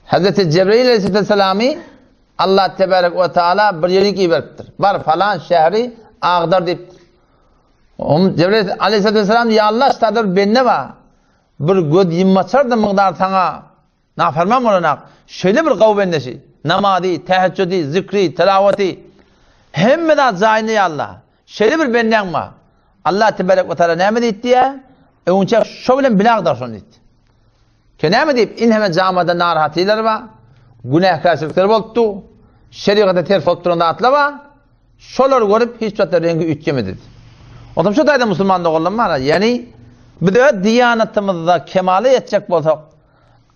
Hazreti Cebrail Aleyhisselam'ı Allah Tebarek ve Teala bir yeri giberdir. Var falan şehri Ağdar deyip. Cebrail Aleyhisselam ya Allah istadır benne var. Bir göd yimmaçar da mıqdar sana nafarman olanak. Şöyle bir kavbendeşi. Namadi, teheccüdi, zikri, telavati. Hem de zayını ya Allah. Şöyle bir benden var. Allah Tebarek ve Teala ne mi deyip diye? Önce şöyle binağdar son deyip. Ki ne mi deyip? İn hemen camada narhatiler var. Günahkarçılıklar oldu. Şeriatı ters oturanda atla var. Şolar görüp hiç zaten rengi ütçeme dedi. O da şu dayda Müslümanlık olan var. Yani bir de diyanetimizde kemale yetecek olsak,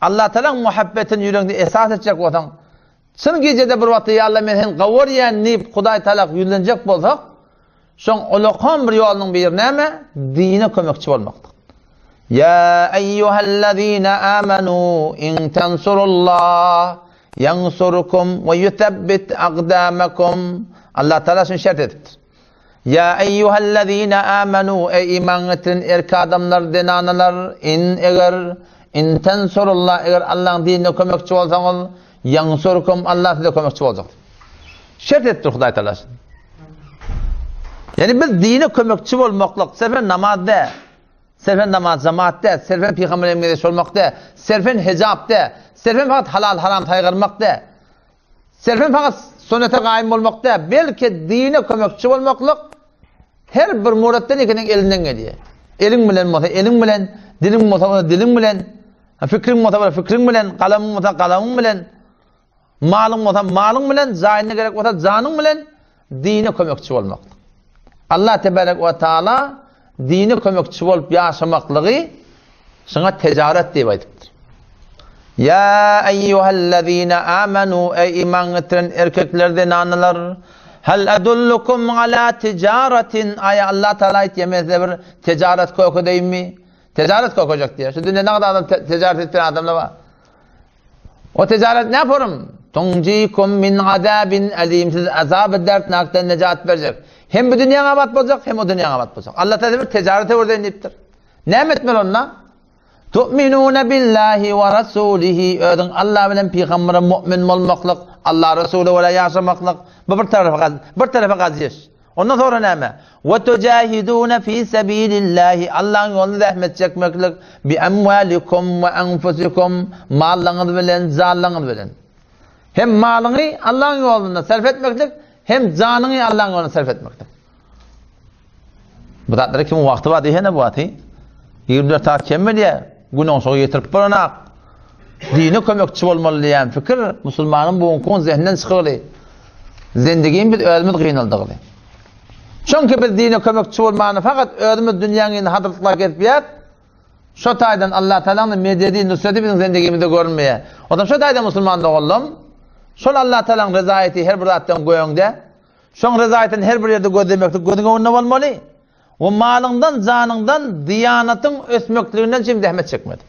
Allah Teala'nın muhabbetini yüreğinde esas edecek olsak, çın gecede bir vakti ya Allah men qavur yenip Huday Teala yülenecek olsak, şoň ulaqan bir yolunun bir näme? Dine kömekçi bolmakdyr. Ya eyyuhellezine amenu in tensurullah yansurukum ve yuthabbit aqdamakum. Allah Teala şunu şart etipdir. Ya eyyuhellezine amenu ey iman eten erki adamlar denanalar in tensurullah eğer Allah'ın dinine kömekçi bolsaňyz yansurukum Allah size kömekçi bolacak. Şart ettir Huday Teala. Yani biz dine kömekçi bolmaklyk sefer namazda, serfen namaz cemaatde, serfen peygamberimize sormakda, serfen hicapda, serfen fakat halal haram taygırmakda, serfen fakat sünnete gaim bolmakda, belki dine kömekçi bolmaklyk her bir murattan ekinin elinden geliyor. Elin bilen, dilin bilen, fikrin bilen, kalamın bilen, malın bilen, zayine gerek olsa zanın bilen, dine kömekçi bolmaklyk. Allah Tebarek ve Teala dini kömekçi bolup yaşamaklığı sana ticaret diye aytıptır. Ya eyyuhellezine amenu ey iman eten erkeklerden analar hal adullukum ala ticaretin ay Allah Teala yemezde bir ticaret koku değil mi? Ticaret kokacak diye. Şu dünyada ne kadar adam ticaret eden adamlar var. O ticaret ne yaparım? Tunjikum min azabin alim. Siz azab-ı dertnaktan necat verecek. Hem bu dünyaya bat bolacak hem o dünyaya bat bolacak. Allah Teala bir ticarete oradan deyiptir. Ne etmeli onunla? Tu'minune billahi ve rasulihi. Ödün Allah bilen peygambere mu'min olmaklık, Allah Resulü ve yaşamaklık. Bu bir tarafa gaziyeş. Ondan sonra ne? Ve tujahidune fi sabilillahi. Allah'ın yolunu zahmet çekmeklik bi emvalikum ve enfusikum. Mallarınız bilen, zallarınız bilen. Hem malını Allah'ın yolunda sarf etmeklik, hem canını Allah'ın yoluna sarf etmektir. Bu tatları kimin vakti var diye ne bu vakti? 24 saat kemme diye günün sonra getirip baranak. Dini kömekçi olmalı diyen fikir Müslümanın bu konu zihninden çıkırlı. Zindigin biz özümüz kıyınıldığı. Çünkü biz dini kömekçi olmanı fakat özümüz dünyanın hadırtıklar getmeyet. Şu taydan Allah Teala'nın medyediği nusreti bizim zindigimizde görünmeye. O da şu taydan Müslümanlık oldum. Şol Allah Teala'nın rızayeti her bir zattan goýaňda. Şoň rızayetini her bir ýerde gözlemekde gözüňe onda bolmaly. O malından, canından, diyanatın ösmekliğinden şimdi zahmet çekmedi.